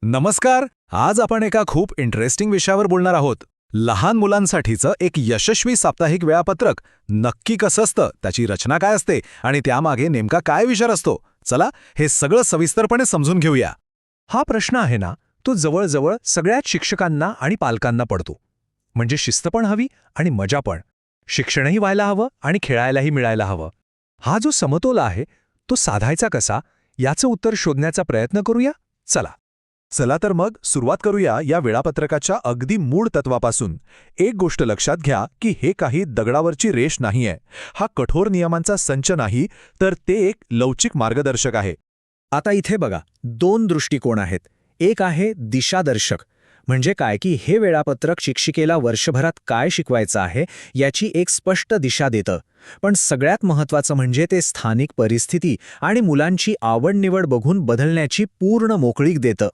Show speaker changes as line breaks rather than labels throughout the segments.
नमस्कार. आज आपण एका खूप इंटरेस्टिंग विषयावर बोलणार आहोत. लहान मुलांसाठीचं एक यशस्वी साप्ताहिक वेळापत्रक नक्की कसं असतं, त्याची रचना काय असते आणि त्यामागे नेमका काय विचार असतो. चला हे सगळं सविस्तरपणे समजून घेऊया.
हा प्रश्न आहे ना, तो जवळजवळ सगळ्याच शिक्षकांना आणि पालकांना पडतो. म्हणजे शिस्त पण हवी आणि मजा पण. शिक्षणही व्हायला हवं आणि खेळायलाही मिळायला हवं. हा जो समतोल आहे तो साधायचा कसा, याचं उत्तर शोधण्याचा प्रयत्न करूया.
चला तर मग सुरुवात करूया या वेळापत्रकाच्या अगदी मूळ तत्वापासून. एक गोष्ट लक्षात घ्या की हे काही दगडावरची रेष नाहीये. हा कठोर नियमांचा संच नाही, तर ते एक लवचिक मार्गदर्शक आहे.
आता इथे बघा, दोन दृष्टिकोन आहेत. एक आहे दिशादर्शक, म्हणजे काय की हे वेळापत्रक शिक्षिकेला वर्षभरात काय शिकवायचं आहे याची एक स्पष्ट दिशा देतं. पण सगळ्यात महत्त्वाचं म्हणजे ते स्थानिक परिस्थिती आणि मुलांची आवड-निवड बघून बदलण्याची पूर्ण मोकळीक देतं.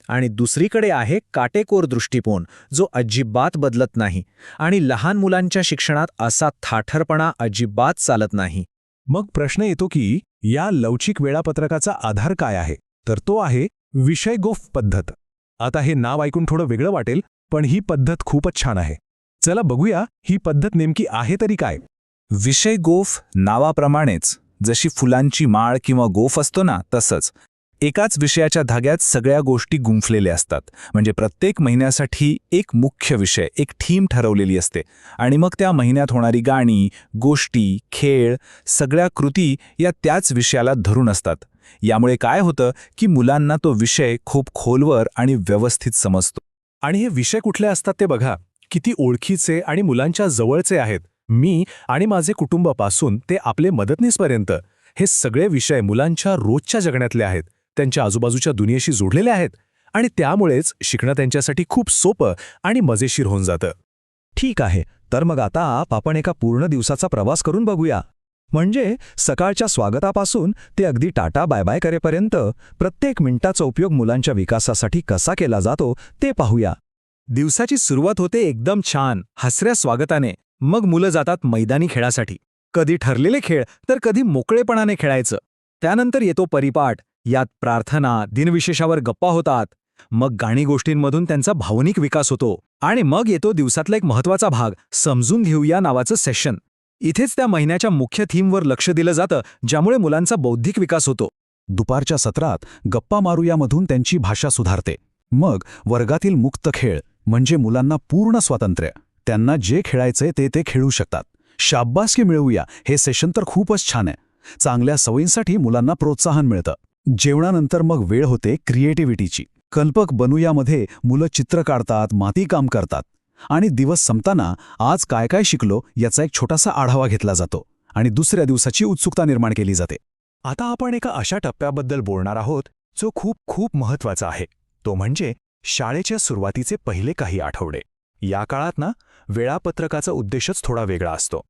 आणि दुसरीकडे आहे काटेकोर दृष्टिकोन, जो अजिबात बदलत नाही. आणि लहान मुलांच्या शिक्षणात असा थाठरपणा अजिबात चालत नाही.
मग प्रश्न येतो की या लवचिक वेळापत्रकाचा आधार काय आहे, तर तो आहे विषयगोफ पद्धत. आता हे नाव ऐकून थोडं वेगळं वाटेल, पण ही पद्धत खूपच छान आहे. चला बघूया ही पद्धत नेमकी आहे तरी काय.
विषयगोफ नावाप्रमाणेच, जशी फुलांची माळ किंवा गोफ असतो ना, तसंच एकाच विषयाच्या धाग्यात सगळ्या गोष्टी गुंफलेल्या असतात. म्हणजे प्रत्येक महिन्यासाठी एक मुख्य विषय, एक थीम ठरवलेली असते. आणि मग त्या महिन्यात होणारी गाणी, गोष्टी, खेळ, सगळ्या कृती या त्याच विषयाला धरून असतात. यामुळे काय होतं की मुलांना तो विषय खूप खोलवर आणि व्यवस्थित समजतो.
आणि हे विषय कुठले असतात ते बघा, किती ओळखीचे आणि मुलांच्या जवळचे आहेत. मी आणि माझे कुटुंबापासून ते आपले मदतनीसपर्यंत हे सगळे विषय मुलांच्या रोजच्या जगण्यातले आहेत. त्यांच्या आजूबाजूच्या दुनियेशी जोडलेले आहेत आणि त्यामुळेच शिकणं त्यांच्यासाठी खूप सोपं आणि मजेशीर होऊन जातं.
ठीक आहे, तर मग आता आपण एका पूर्ण दिवसाचा प्रवास करून बघूया. म्हणजे सकाळच्या स्वागतापासून ते अगदी टाटा बाय बाय करेपर्यंत प्रत्येक मिनिटाचा उपयोग मुलांच्या विकासासाठी कसा केला जातो ते पाहूया.
दिवसाची सुरुवात होते एकदम छान हसऱ्या स्वागताने. मग मुलं जातात मैदानी खेळासाठी. कधी ठरलेले खेळ तर कधी मोकळेपणाने खेळायचं. त्यानंतर येतो परिपाठ. यात प्रार्थना, दिनविशेषावर गप्पा होतात. मग गाणी गोष्टींमधून त्यांचा भावनिक विकास होतो. आणि मग येतो दिवसातला एक महत्त्वाचा भाग, समजून घेऊया नावाचं सेशन. इथेच त्या महिन्याच्या मुख्य थीमवर लक्ष दिलं जातं, ज्यामुळे मुलांचा बौद्धिक विकास होतो.
दुपारच्या सत्रात गप्पा मारूयामधून त्यांची भाषा सुधारते. मग वर्गातील मुक्त खेळ, म्हणजे मुलांना पूर्ण स्वातंत्र्य. त्यांना जे खेळायचंय ते खेळू शकतात. शाब्बासकी मिळवूया हे सेशन तर खूपच छान आहे. चांगल्या सवयींसाठी मुलांना प्रोत्साहन मिळतं. जेवणानंतर मग वेळ होते क्रिएटिव्हिटीची. कल्पक बनूयामध्ये मुलं चित्र काढतात, मातीकाम करतात. आणि दिवस संपताना आज काय काय शिकलो याचा एक छोटासा आढावा घेतला जातो आणि दुसऱ्या दिवसाची उत्सुकता निर्माण केली जाते.
आता आपण एका अशा टप्प्याबद्दल बोलणार आहोत जो खूप खूप महत्त्वाचा आहे. तो म्हणजे शाळेच्या सुरुवातीचे पहिले काही आठवडे. या काळात ना, वेळापत्रकाचा उद्देशच थोडा वेगळा असतो.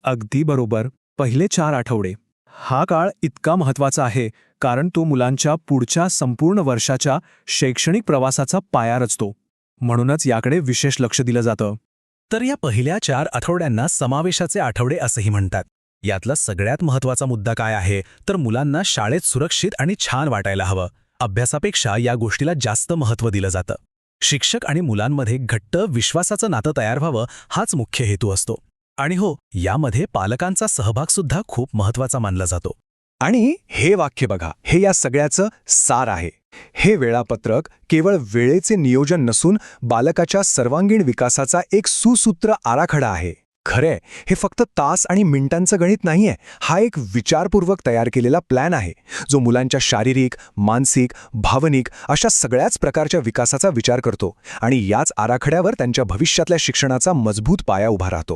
अगदी बरोबर. पहिले 4 आठवडे. हा काळ इतका महत्त्वाचा आहे कारण तो मुलांच्या पुढच्या संपूर्ण वर्षाच्या शैक्षणिक प्रवासाचा पाया रचतो. म्हणूनच याकडे विशेष लक्ष दिलं जातं.
तर या पहिल्या 4 आठवड्यांना समावेशाचे आठवडे असंही म्हणतात. यातला सगळ्यात महत्त्वाचा मुद्दा काय आहे, तर मुलांना शाळेत सुरक्षित आणि छान वाटायला हवं. अभ्यासापेक्षा या गोष्टीला जास्त महत्त्व दिलं जातं. शिक्षक आणि मुलांमध्ये घट्ट विश्वासाचं नातं तयार व्हावं हाच मुख्य हेतू असतो. आणि हो, यामध्ये पालकांचा सहभागसुद्धा खूप महत्त्वाचा मानला जातो.
आणि हे वाक्य बघा, हे या सगळ्याचं सार आहे. हे वेळापत्रक केवळ वेळेचे नियोजन नसून बालकाच्या सर्वांगीण विकासाचा एक सुसूत्र आराखडा आहे. खरे, हे फक्त तास आणि मिनिटांचं गणित नाहीये. हा एक विचारपूर्वक तयार केलेला प्लॅन आहे, जो मुलांच्या शारीरिक, मानसिक, भावनिक अशा सगळ्याच प्रकारच्या विकासाचा विचार करतो. आणि याच आराखड्यावर त्यांच्या भविष्यातल्या शिक्षणाचा मजबूत पाया उभा राहतो.